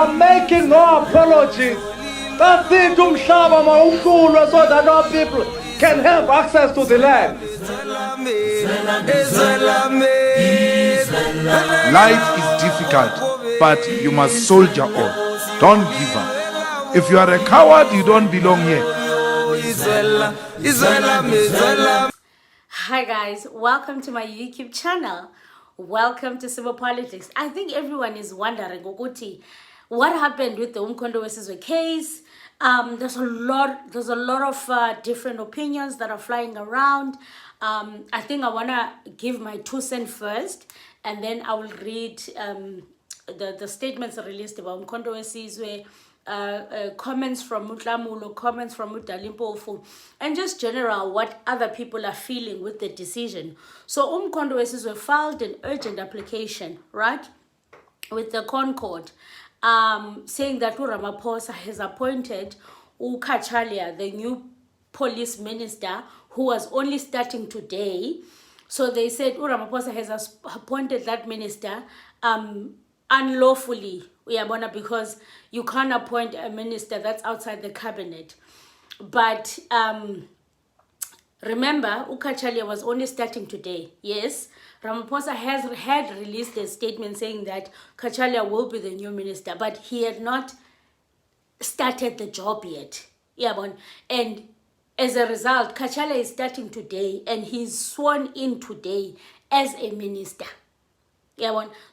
are making no apologies. That's it, umhlaba mawuhlulwe so that our people can have access to the land. Life is difficult, but you must soldier on. Don't give up. If you are a coward, you don't belong here. Hi guys, welcome to my YouTube channel. Welcome to Civil Politics. I think everyone is wondering, Goguti, what happened with the Umkhonto weSizwe case? There's a lot of different opinions that are flying around. I think I wanna give my 2 cents first, and then I will read the statements released about Umkhonto weSizwe, comments from Nhlamulo, comments from Nhlamulo, and just general what other people are feeling with the decision. So Umkhonto weSizwe filed an urgent application, right, with the Concord, saying that Ramaphosa has appointed Khatshaliya, the new police minister, who was only starting today. So they said Ramaphosa has appointed that minister unlawfully, because you can't appoint a minister that's outside the cabinet. But remember, Khatshaliya was only starting today. Yes, Ramaphosa had released a statement saying that Khatshaliya will be the new minister, but he had not started the job yet. And as a result, Khatshaliya is starting today, and he's sworn in today as a minister.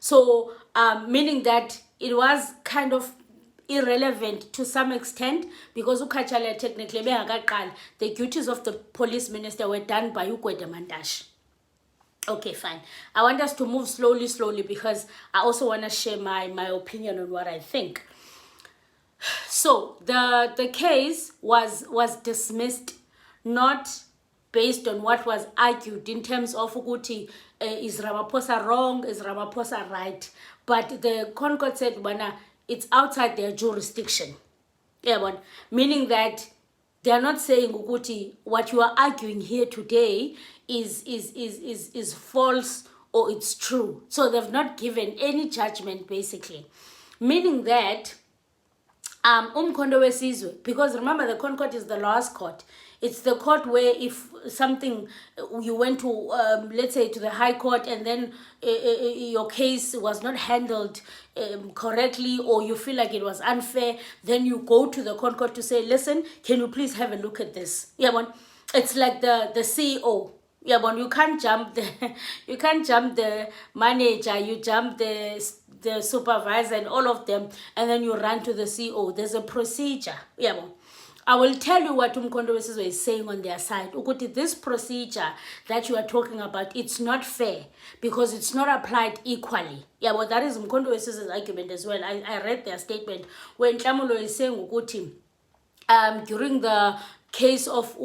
So meaning that it was kind of irrelevant to some extent, because Khatshaliya technically the duties of the police minister were done by Ukwede Mantashe. Okay, fine. I want us to move slowly because I also want to share my opinion on what I think. So the case was dismissed, not based on what was argued in terms of Uguti, is Ramaphosa wrong, is Ramaphosa right, but the Concord said it's outside their jurisdiction. Meaning that they are not saying Uguti, what you are arguing here today is false or it's true. So they've not given any judgment, basically. Meaning that Umkhonto weSizwe, because remember the Concord is the last court. It's the court where if something, you went to, let's say, to the High Court, and then your case was not handled correctly, or you feel like it was unfair, then you go to the Concord to say, listen, can you please have a look at this? It's like the CEO. You can't jump the manager, you jump the supervisor and all of them, and then you run to the CEO. There's a procedure. I will tell you what Umkhonto weSizwe is saying on their side. Ukuti, this procedure that you are talking about, it's not fair because it's not applied equally. That is Umkhonto weSizwe's argument as well. I read their statement when Nhlamulo is saying Ukuti, during the case of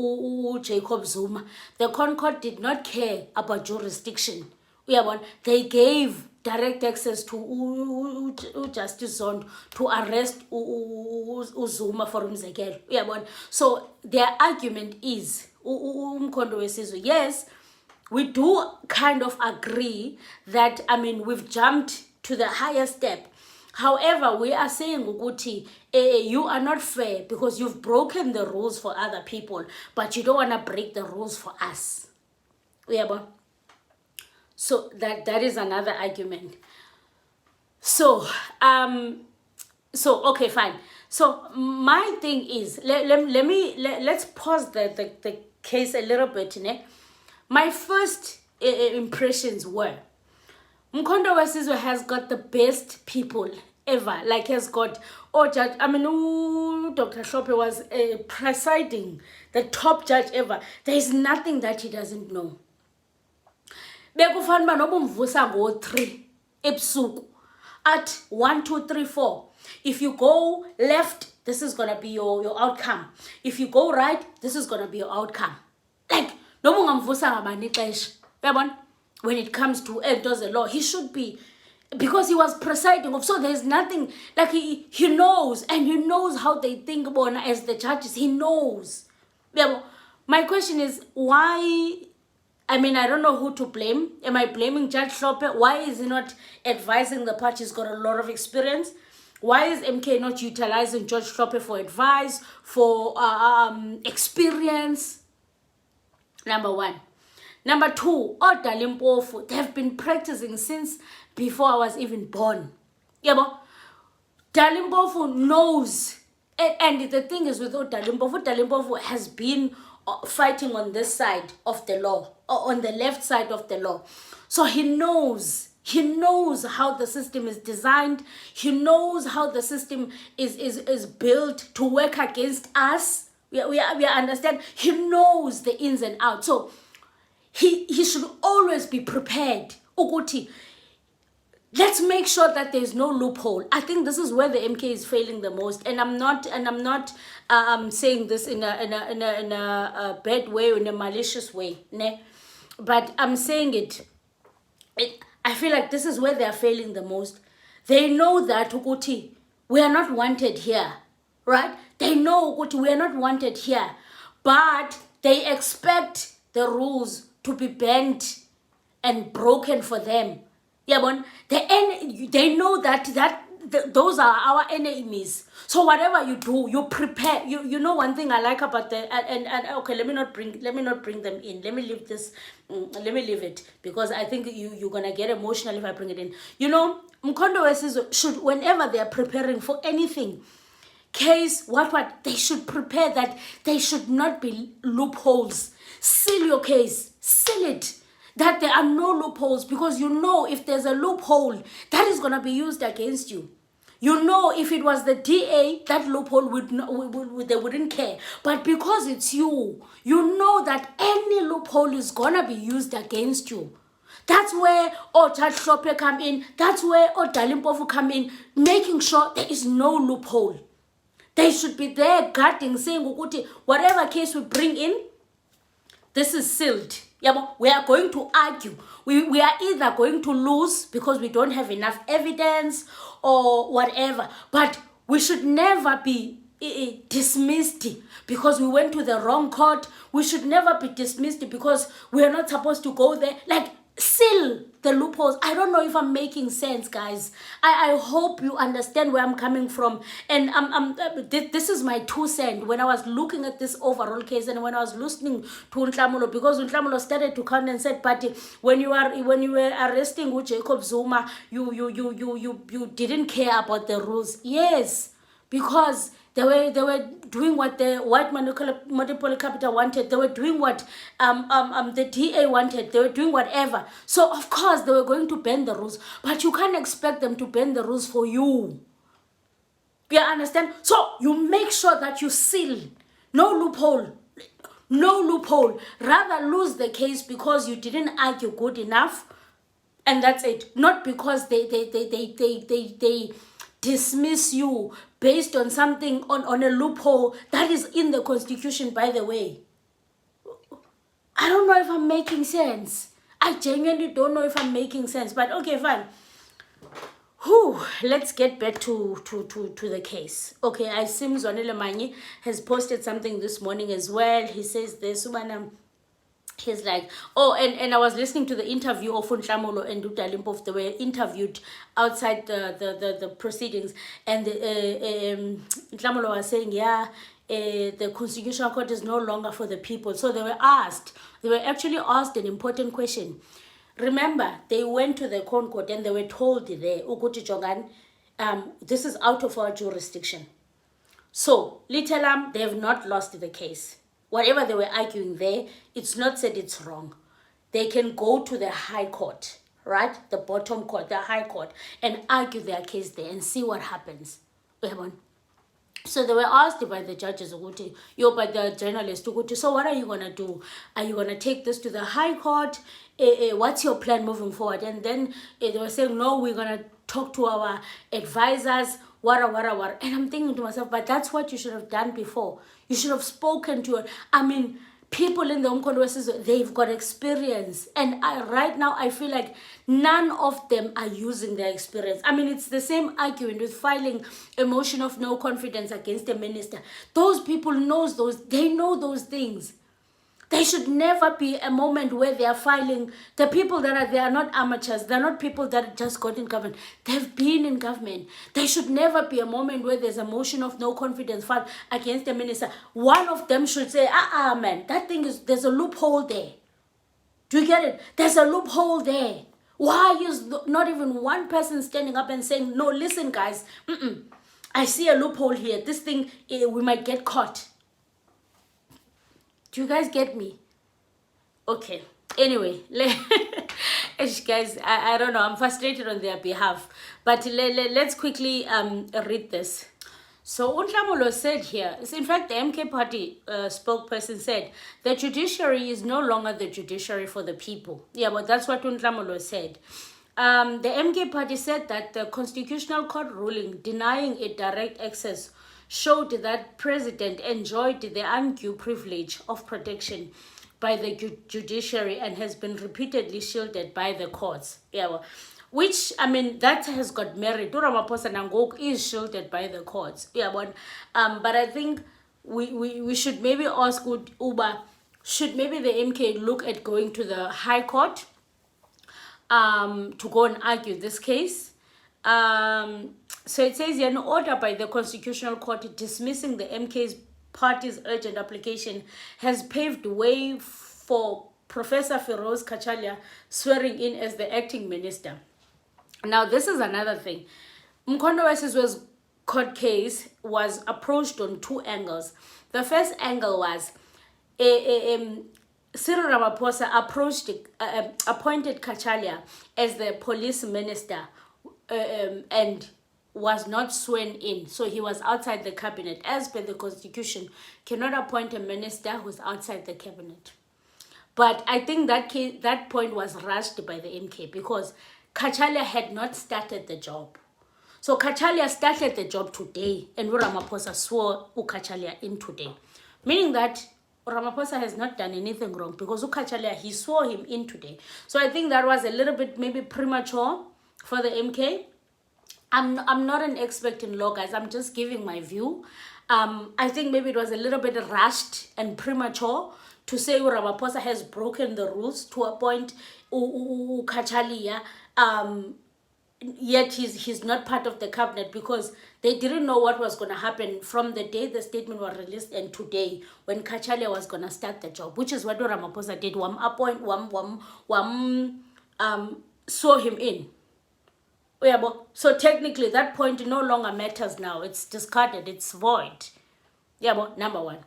Jacob Zuma, the Concord did not care about jurisdiction. They gave direct access to Justice Zondo to arrest Zuma for umzekelo. So their argument is Umkhonto weSizwe, yes, we do kind of agree that, we've jumped to the higher step. However, we are saying Uguti, you are not fair because you've broken the rules for other people, but you don't want to break the rules for us. So that is another argument. So okay, fine. So my thing is, let's pause the case a little bit. My first impressions were, Umkhonto weSizwe has got the best people ever. Like, has got, Dr. Hlophe was presiding, the top judge ever. There is nothing that he doesn't know. Bekufanele noba umvusa ngo-3 ebusuku at 1, 2, 3, 4. If you go left, this is gonna be your outcome. If you go right, this is gonna be your outcome. Like, noba ungamvusa ngabani ixesha. When it comes to the law, he should be, because he was presiding. So there's nothing, like he knows, and he knows how they think about as the judges. He knows. My question is, why? I don't know who to blame. Am I blaming Judge Hlophe? Why is he not advising the part? He's got a lot of experience. Why is MK not utilizing George Hlophe for advice, for experience? Number one. Number two, Limpofu, they have been practicing since before I was even born. Yabo, Limpofu knows, and the thing is with Limpofu has been fighting on this side of the law, or on the left side of the law. So he knows how the system is designed. He knows how the system is built to work against us. We understand. He knows the ins and outs. So he should always be prepared. Uguti, let's make sure that there's no loophole. I think this is where the MK is failing the most, and I'm not saying this in a bad way or in a malicious way, ne? But I'm saying it. I feel like this is where they are failing the most. They know that Uguti, we are not wanted here, right? They know Uguti, we are not wanted here, but they expect the rules to be bent and broken for them. Yeah, but they know that those are our enemies. So whatever you do, you prepare. You know one thing I like about the and okay, let me not bring them in. Let me leave this. Let me leave it, because I think you're gonna get emotional if I bring it in. You know, Mkondo should, whenever they are preparing for anything, case what they should prepare that they should not be loopholes. Seal your case. Seal it. That there are no loopholes, because you know if there's a loophole, that is going to be used against you. You know if it was the DA, that loophole they wouldn't care. But because it's you, you know that any loophole is going to be used against you. That's where Judge Hlophe come in. That's where Limpofu come in, making sure there is no loophole. They should be there guarding, saying, whatever case we bring in, this is sealed. We are going to argue. We are either going to lose because we don't have enough evidence or whatever. But we should never be dismissed because we went to the wrong court. We should never be dismissed because we are not supposed to go there. Like, seal the loopholes. I don't know if I'm making sense, guys. I hope you understand where I'm coming from. And this is my 2 cents when I was looking at this overall case and when I was listening to Nhlamulo, because Nhlamulo started to count and said, but when you were arresting Jacob Zuma, you didn't care about the rules. Yes, because they were doing what the white monopoly capital wanted. They were doing what the DA wanted. They were doing whatever. So of course they were going to bend the rules, but you can't expect them to bend the rules for you. You understand? So you make sure that you seal. No loophole. No loophole. Rather lose the case because you didn't argue good enough, and that's it. Not because they dismiss you based on something, on a loophole that is in the Constitution, by the way. I don't know if I'm making sense. I genuinely don't know if I'm making sense, but okay, fine. Let's get back to the case. Okay, I see Mzwanele Manyi has posted something this morning as well. He says this, he's like, and I was listening to the interview of Nhlamulo and Limpofu. They were interviewed outside the proceedings, and Nhlamulo was saying, the Constitutional Court is no longer for the people. So they were actually asked an important question. Remember, they went to the Court and they were told there, Uguti Jogan, this is out of our jurisdiction. So, Litelam, they have not lost the case. Whatever they were arguing there, it's not said it's wrong. They can go to the High Court, right? The bottom court, the High Court, and argue their case there and see what happens. So they were asked by the judges, by the journalists, so what are you going to do? Are you going to take this to the High Court? What's your plan moving forward? And then they were saying, no, we're going to talk to our advisors, wara. And I'm thinking to myself, but that's what you should have done before. You should have spoken to it. I mean, people in the Umkhonto, they've got experience. And right now, I feel like none of them are using their experience. I mean, it's the same argument with filing a motion of no confidence against the minister. Those people they know those things. There should never be a moment where they are filing. The people that are there are not amateurs. They're not people that just got in government. They've been in government. There should never be a moment where there's a motion of no confidence filed against the minister. One of them should say, man, that thing is, there's a loophole there. Do you get it? There's a loophole there. Why is not even one person standing up and saying, no, listen, guys, I see a loophole here. This thing, we might get caught. Do you guys get me? Okay. Anyway, guys, I don't know. I'm frustrated on their behalf. But let's quickly read this. So Nhlamulo said here, in fact, the MK party spokesperson said, the judiciary is no longer the judiciary for the people. Yeah, but that's what Nhlamulo said. The MK party said that the Constitutional Court ruling denying it direct access showed that president enjoyed the undue privilege of protection by the judiciary and has been repeatedly shielded by the courts. Yeah, well, which, I mean, that has got merit. Ramaphosa Nangok is shielded by the courts. Yeah, but I think we should maybe ask Uba, should maybe the MK look at going to the High Court to go and argue this case? So it says here, an order by the Constitutional Court dismissing the MK's party's urgent application has paved the way for Professor Feroz Kachalia swearing in as the acting minister. Now, this is another thing. Mkondo vs. court case was approached on two angles. The first angle was Cyril Ramaphosa appointed Kachalia as the police minister and was not sworn in. So he was outside the cabinet. As per the constitution, cannot appoint a minister who's outside the cabinet. But I think that point was rushed by the MK because Kachalia had not started the job. So Kachalia started the job today and Ramaphosa swore Kachalia in today. Meaning that Ramaphosa has not done anything wrong because Kachalia, he swore him in today. So I think that was a little bit maybe premature for the MK. I'm not an expert in law, guys. I'm just giving my view. I think maybe it was a little bit rushed and premature to say Ramaphosa has broken the rules to appoint Kachalia. Yet he's not part of the cabinet because they didn't know what was going to happen from the day the statement was released and today when Kachalia was going to start the job, which is what Ramaphosa did. Saw him in. So technically that point no longer matters now. It's discarded. It's void. Number one.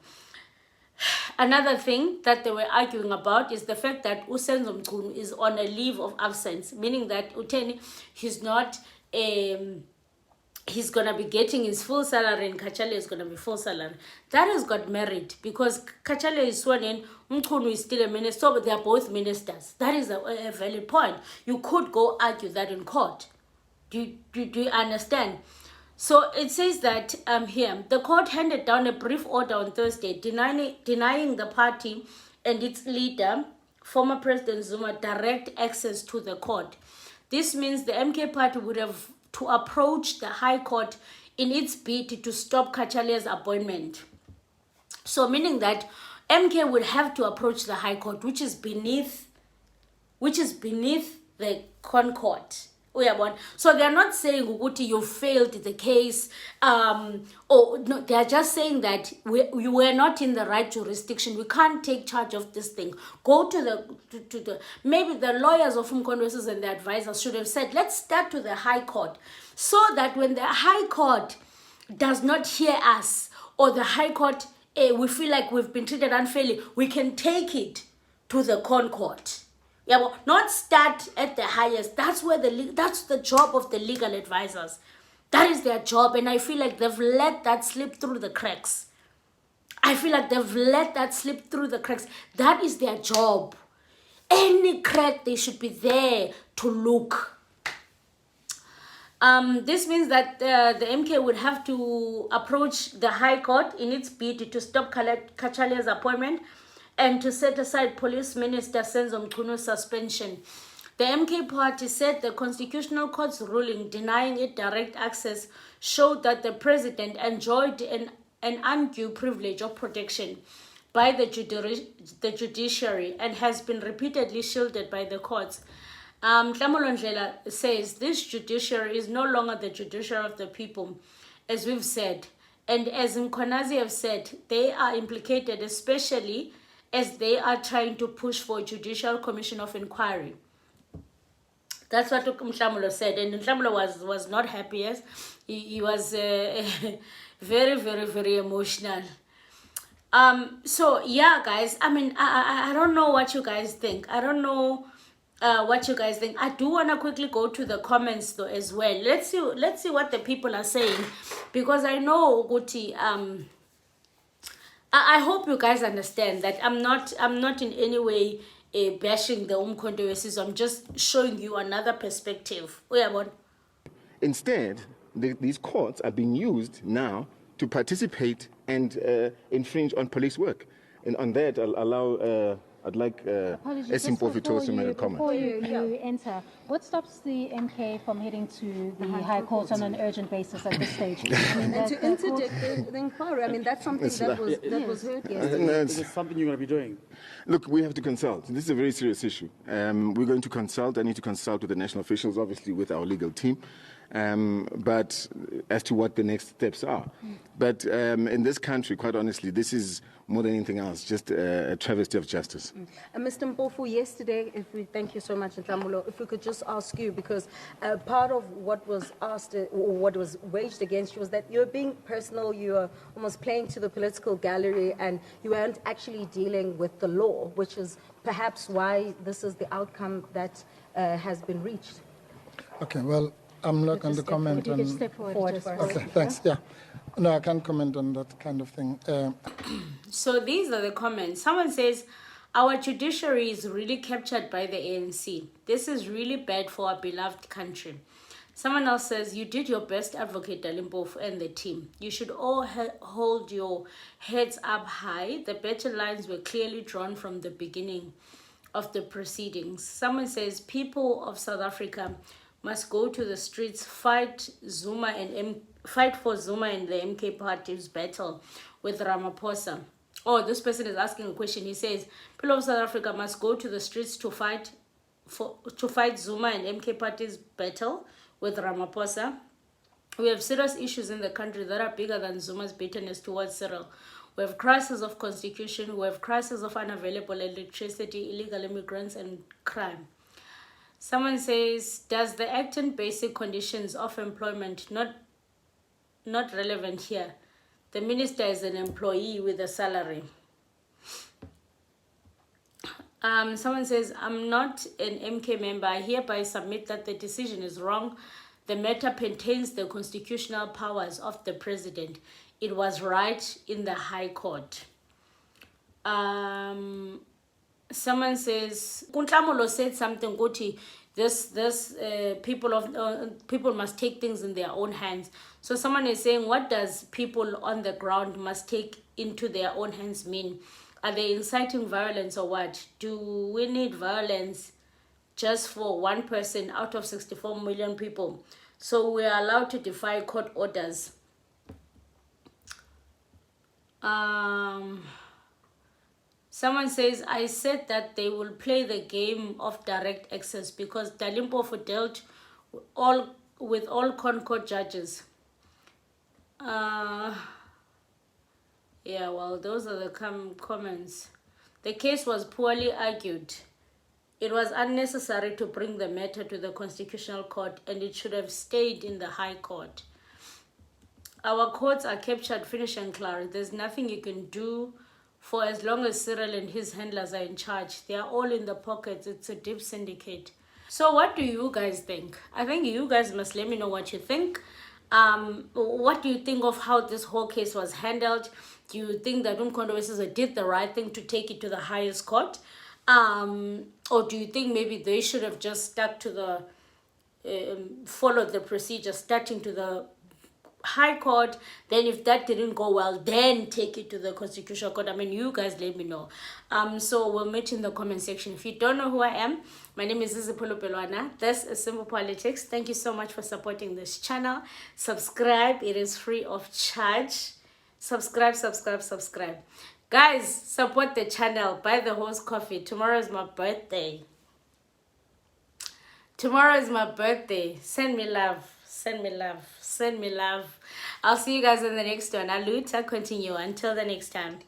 Another thing that they were arguing about is the fact that Usenzo Mchunu is on a leave of absence, meaning that Uteni, he's not, he's going to be getting his full salary and Kachalia is going to be full salary. That has got merit because Kachalia is sworn in, Mchunu is still a minister, but they are both ministers. That is a valid point. You could go argue that in court. Do you understand? So it says that here, the court handed down a brief order on Thursday denying the party and its leader, former President Zuma, direct access to the court. This means the MK party would have to approach the High Court in its bid to stop Kachalia's appointment. So meaning that MK would have to approach the High Court, which is beneath the Concord. So they're not saying Uguti, you failed the case. No, they're just saying that we were not in the right jurisdiction. We can't take charge of this thing. Go to the maybe the lawyers of Congress and the advisors should have said, let's start to the High Court, so that when the High Court does not hear us, or the High Court we feel like we've been treated unfairly, we can take it to the Concord. Not start at the highest. That's the job of the legal advisors. That is their job, and I feel like they've let that slip through the cracks. That is their job. Any crack, they should be there to look. This means that the MK would have to approach the High Court in its bid to stop Kachalia's appointment and to set aside Police Minister Senzo Mchunu's suspension. The MK party said the Constitutional Court's ruling denying it direct access showed that the president enjoyed an undue privilege of protection by the judiciary and has been repeatedly shielded by the courts. Nhlamulo says this judiciary is no longer the judiciary of the people, as we've said. And as Mkhwanazi have said, they are implicated, especially as they are trying to push for a judicial commission of inquiry. That's what Nhlamulo said. And Nhlamulo was not happy, yes. He was very, very, very emotional. So yeah, guys, I mean, I don't know what you guys think. I don't know what you guys think. I do want to quickly go to the comments though as well. Let's see what the people are saying, because I know Guti, I hope you guys understand that I'm not in any way bashing the Umkhonto racism. I'm just showing you another perspective. Instead, these courts are being used now to participate and infringe on police work. And on that, I'd like Esimpofi to make a comment. Before you enter, what stops the MK from heading to the High Court on an urgent basis at this stage? I mean, and to interdict the inquiry, I mean, that's something that was heard yesterday. Is this something you're going to be doing? Look, we have to consult. This is a very serious issue. We're going to consult. I need to consult with the national officials, obviously with our legal team. But as to what the next steps are. But in this country, quite honestly, this is more than anything else, just a travesty of justice. Mr. Mpofu, yesterday, thank you so much, Nhlamulo, if we could just ask you, because part of what was asked, or what was waged against you was that you're being personal, you're almost playing to the political gallery, and you weren't actually dealing with the law, which is perhaps why this is the outcome that has been reached. Okay, well, I'm not going to comment on... Step forward. Okay, thanks, yeah. No, I can't comment on that kind of thing. So these are the comments. Someone says, our judiciary is really captured by the ANC. This is really bad for our beloved country. Someone else says, you did your best, Advocate Dalimpofu and the team. You should all hold your heads up high. The battle lines were clearly drawn from the beginning of the proceedings. Someone says, people of South Africa must go to the streets, fight for Zuma and the MK party's battle with Ramaphosa. Oh, this person is asking a question. He says, people of South Africa must go to the streets to fight Zuma and MK party's battle with Ramaphosa. We have serious issues in the country that are bigger than Zuma's bitterness towards Cyril. We have crisis of constitution, we have crisis of unavailable electricity, illegal immigrants, and crime. Someone says, does the Act and Basic Conditions of Employment not relevant here? The minister is an employee with a salary. Someone says, I'm not an MK member. I hereby submit that the decision is wrong. The matter pertains the constitutional powers of the president. It was right in the High Court. Someone says, Nhlamulo said something, Guti, people must take things in their own hands. So someone is saying, what does people on the ground must take into their own hands mean? Are they inciting violence or what? Do we need violence just for one person out of 64 million people? So we are allowed to defy court orders. Someone says, I said that they will play the game of direct access because Dalimpofu dealt with all Concord judges. Yeah, well, those are the comments. The case was poorly argued. It was unnecessary to bring the matter to the Constitutional Court, and it should have stayed in the High Court. Our courts are captured, finish and clear. There's nothing you can do for as long as Cyril and his handlers are in charge. They are all in the pockets. It's a deep syndicate. So what do you guys think? I think you guys must let me know what you think. What do you think of how this whole case was handled? Do you think that Umkhonto did the right thing to take it to the highest court? Or do you think maybe they should have just stuck to the, followed the procedure, starting to the High Court, then if that didn't go well, then take it to the Constitutional Court? I mean, you guys let me know. So we'll meet in the comment section. If you don't know who I am, my name is Nhlamulo. This is Simple Politics. Thank you so much for supporting this channel. Subscribe. It is free of charge. Subscribe. Guys, support the channel. Buy the horse coffee. Tomorrow is my birthday. Tomorrow is my birthday. Send me love. Send me love. Send me love. I'll see you guys in the next one. Aluta continue. Until the next time.